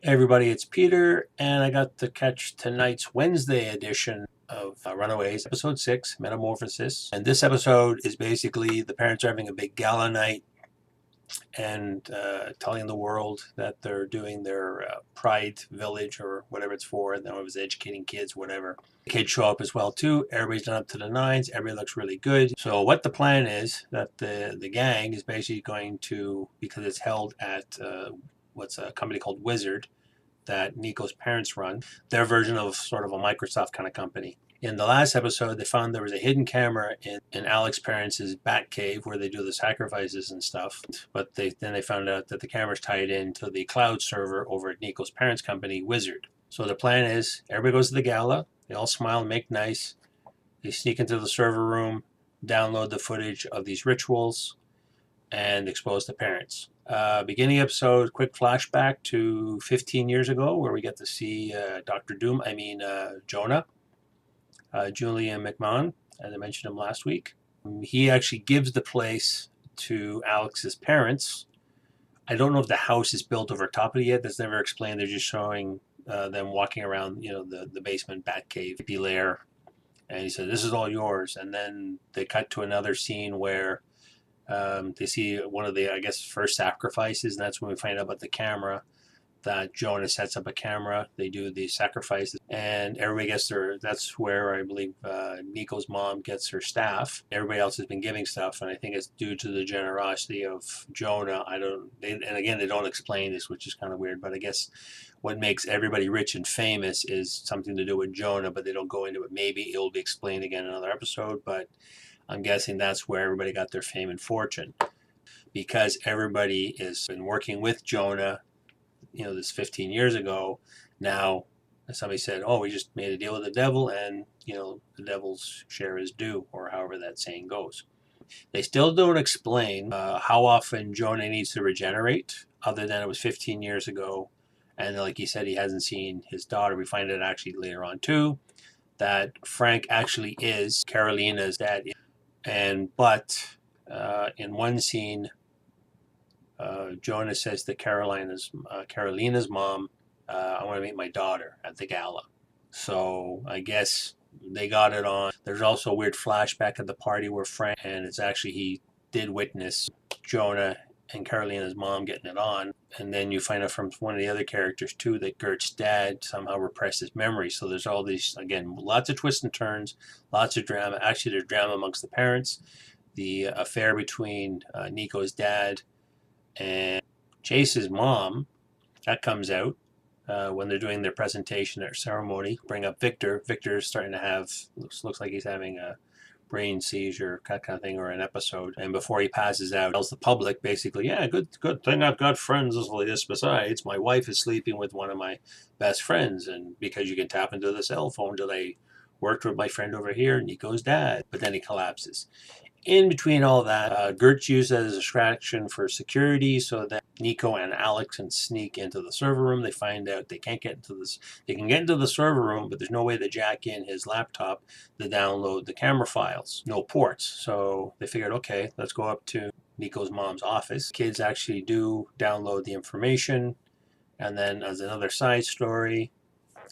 Everybody, it's Peter, and I got to catch tonight's Wednesday edition of Runaways, episode 6, Metamorphosis. And this episode is basically the parents are having a big gala night and telling the world that they're doing their Pride Village or whatever it's for. And then it was educating kids, whatever. The kids show up as well, too. Everybody's done up to the nines. Everybody looks really good. So what the plan is, that the gang is basically going to, because it's held at what's a company called Wizard, that Nico's parents run, their version of sort of a Microsoft kind of company. In the last episode, they found there was a hidden camera in Alex's parents' bat cave where they do the sacrifices and stuff. But then they found out that the camera's tied into the cloud server over at Nico's parents' company, Wizard. So the plan is everybody goes to the gala, they all smile and make nice. They sneak into the server room, download the footage of these rituals, and expose the parents. Beginning episode, quick flashback to 15 years ago where we get to see Jonah, Julian McMahon, as I mentioned him last week. He actually gives the place to Alex's parents. I don't know if the house is built over top of it yet. That's never explained. They're just showing them walking around, the basement bat cave, lair. And he said, "This is all yours." And then they cut to another scene where they see one of the, first sacrifices, and that's when we find out about the camera, that Jonah sets up a camera. They do the sacrifices, and everybody gets that's where I believe Nico's mom gets her staff. Everybody else has been giving stuff, and I think it's due to the generosity of Jonah. And again, they don't explain this, which is kind of weird, but I guess what makes everybody rich and famous is something to do with Jonah, but they don't go into it. Maybe it'll be explained again in another episode, but I'm guessing that's where everybody got their fame and fortune, because everybody has been working with Jonah, this 15 years ago. Now, somebody said, "Oh, we just made a deal with the devil, and, the devil's share is due," or however that saying goes. They still don't explain how often Jonah needs to regenerate, other than it was 15 years ago. And like he said, he hasn't seen his daughter. We find it actually later on, too, that Frank actually is Carolina's dad. But in one scene, Jonah says to Carolina's mom, "I want to meet my daughter at the gala." So I guess they got it on. There's also a weird flashback at the party where Frank, and it's actually he did witness Jonah and Carolina's mom getting it on. And then you find out from one of the other characters too that Gert's dad somehow repressed his memory. So there's all these, again, lots of twists and turns, lots of drama. Actually, there's drama amongst the parents. The affair between Nico's dad and Chase's mom, that comes out when they're doing their presentation, their ceremony. Bring up Victor. Victor's starting to have, looks like he's having a brain seizure kind of thing, or an episode. And before he passes out, tells the public basically, "Yeah, good thing I've got friends like this. Besides, my wife is sleeping with one of my best friends, and because you can tap into the cell phone, I worked with my friend over here, Nico's dad." But then he collapses. In between all that, Gert's used as a distraction for security so that Nico and Alex can sneak into the server room. They find out they can't get into this. They can get into the server room, but there's no way to jack in his laptop to download the camera files. No ports. So they figured, okay, let's go up to Nico's mom's office. Kids actually do download the information. And then as another side story,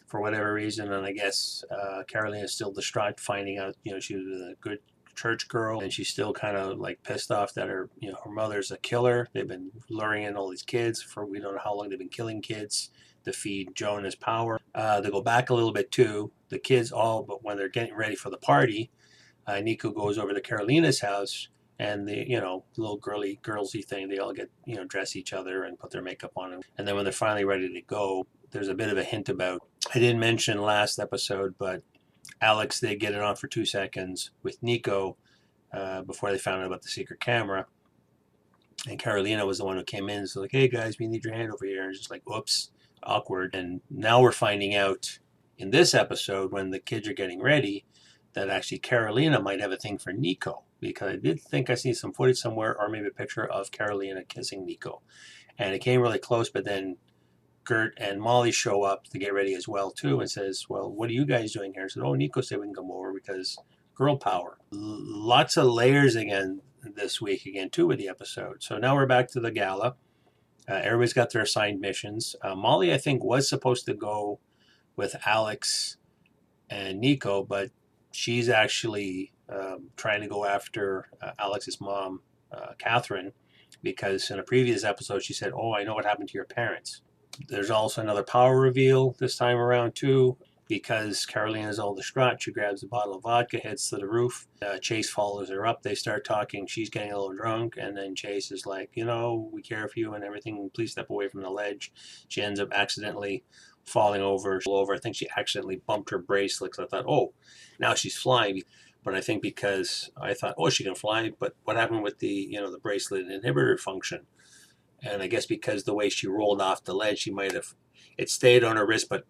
for whatever reason, and I guess Carolina is still distraught finding out, she was a good church girl, and she's still kind of like pissed off that her mother's a killer. They've been luring in all these kids for we don't know how long. They've been killing kids to feed Jonah's power. They go back a little bit too. The kids but when they're getting ready for the party, Nico goes over to Carolina's house, and the little girlsy thing, they all get dress each other and put their makeup on, and then when they're finally ready to go, there's a bit of a hint about, I didn't mention last episode, but Alex, they get it on for 2 seconds with Nico before they found out about the secret camera. And Carolina was the one who came in. So like, "Hey guys, we need your hand over here." And just like, whoops, awkward. And now we're finding out in this episode, when the kids are getting ready, that actually Carolina might have a thing for Nico. Because I did think I see some footage somewhere, or maybe a picture of Carolina kissing Nico. And it came really close, but then Gert and Molly show up to get ready as well too, and says, "Well, what are you guys doing here?" I said, "Oh, Nico said we can come over because girl power." Lots of layers again this week again too with the episode. So now we're back to the gala. Everybody's got their assigned missions. Molly, I think, was supposed to go with Alex and Nico, but she's actually trying to go after Alex's mom, Catherine, because in a previous episode she said, "Oh, I know what happened to your parents." There's also another power reveal this time around too, because Carolina is all distraught. She grabs a bottle of vodka, heads to the roof. Chase follows her up. They start talking. She's getting a little drunk, and then Chase is like, we care for you and everything. Please step away from the ledge. She ends up accidentally falling over. I think she accidentally bumped her bracelet. I thought, oh, now she's flying. But I think because I thought, oh, she can fly. But what happened with the bracelet inhibitor function? And I guess because the way she rolled off the ledge, she might have, it stayed on her wrist, but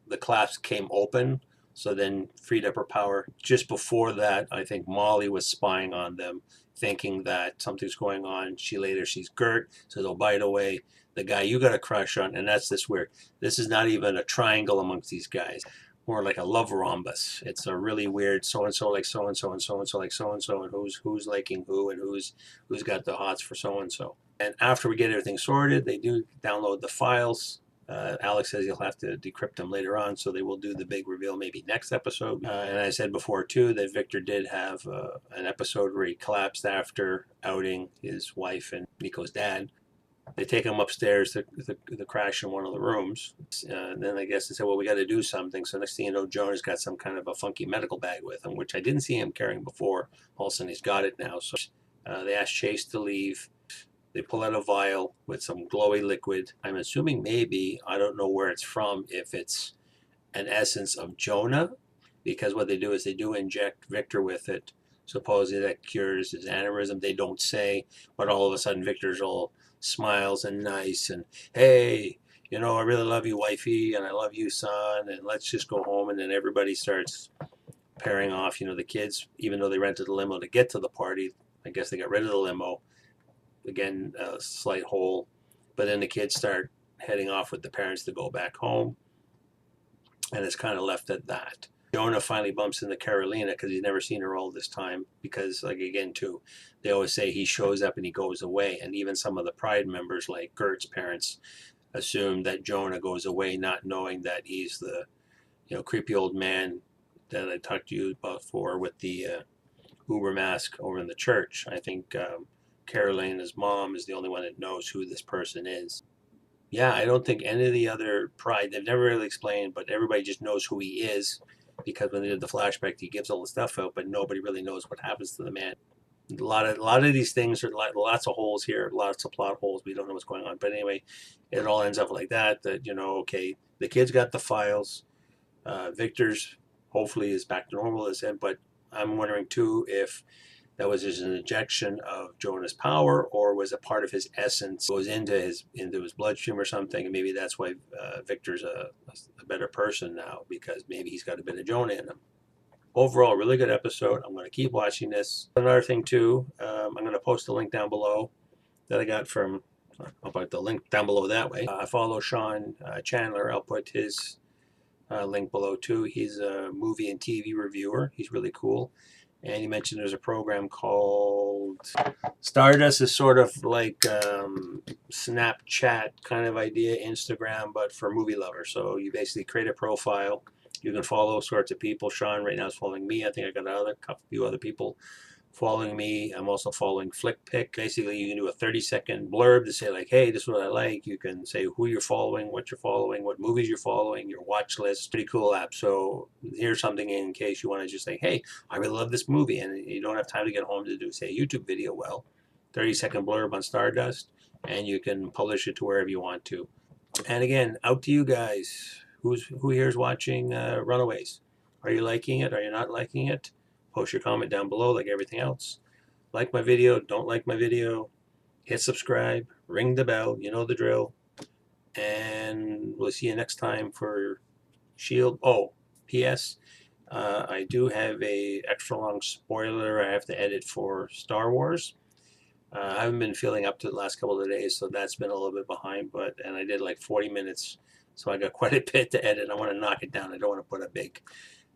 the clasp came open, so then freed up her power. Just before that, I think Molly was spying on them, thinking that something's going on. She later sees Gert, says, "Oh, by the way, the guy you got a crush on," and that's this weird. This is not even a triangle amongst these guys, more like a love rhombus. It's a really weird so and so like so and so and so and so like so and so, and who's liking who and who's got the hots for so and so. And after we get everything sorted, they do download the files. Alex says he'll have to decrypt them later on, so they will do the big reveal maybe next episode. And I said before, too, that Richter did have an episode where he collapsed after outing his wife and Nico's dad. They take him upstairs to crash in one of the rooms. And then I guess they said, well, we got to do something. So next thing you know, Jonah's got some kind of a funky medical bag with him, which I didn't see him carrying before. All of a sudden, he's got it now. So they ask Chase to leave. They pull out a vial with some glowy liquid. I'm assuming maybe, I don't know where it's from, if it's an essence of Jonah, because what they do is they do inject Richter with it. Supposedly that cures his aneurysm. They don't say, but all of a sudden Victor's all smiles and nice and, hey, I really love you, wifey, and I love you, son, and let's just go home. And then everybody starts pairing off. The kids, even though they rented a limo to get to the party, I guess they got rid of the limo. Again, a slight hole, but then the kids start heading off with the parents to go back home, and it's kind of left at that. Jonah finally bumps into Carolina because he's never seen her all this time, because they always say he shows up and he goes away, and even some of the Pride members, like Gert's parents, assume that Jonah goes away, not knowing that he's the creepy old man that I talked to you about before with the Uber mask over in the church. I think Carolina's mom is the only one that knows who this person is. Yeah, I don't think any of the other Pride, they've never really explained, but everybody just knows who he is, because when they did the flashback, he gives all the stuff out, but nobody really knows what happens to the man. A lot of these things are lots of holes here, lots of plot holes. We don't know what's going on. But anyway, it all ends up like that, okay, the kids got the files. Victor's hopefully is back to normal, as in, but I'm wondering too if that was just an injection of Jonah's power, or was it part of his essence goes into his bloodstream or something, and maybe that's why Victor's a better person now, because maybe he's got a bit of Jonah in him. Overall, really good episode. I'm going to keep watching this. Another thing too, I'm going to post a link down below that I got from, I'll put the link down below that way. I follow Sean Chandler. I'll put his link below too. He's a movie and TV reviewer. He's really cool. And he mentioned there's a program called Stardust. Is sort of like Snapchat kind of idea, Instagram, but for movie lovers. So you basically create a profile. You can follow all sorts of people. Sean right now is following me. I think I got a few other people following me. I'm also following FlickPick. Basically, you can do a 30-second blurb to say, like, hey, this is what I like. You can say who you're following, what movies you're following, your watch list. Pretty cool app. So here's something in case you want to just say, hey, I really love this movie, and you don't have time to get home to do, say, a YouTube video. Well, 30-second blurb on Stardust, and you can publish it to wherever you want to. And again, out to you guys. Who here is watching Runaways? Are you liking it? Are you not liking it? Post your comment down below like everything else. Like my video, don't like my video. Hit subscribe, ring the bell, you know the drill. And we'll see you next time for S.H.I.E.L.D. Oh, P.S. I do have a extra long spoiler I have to edit for Star Wars. I haven't been feeling up to the last couple of days, so that's been a little bit behind. And I did like 40 minutes, so I got quite a bit to edit. I want to knock it down. I don't want to put a big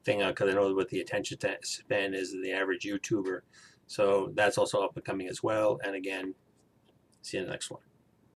thing out because I know what the attention span is of the average YouTuber. So that's also up and coming as well. And again, see you in the next one.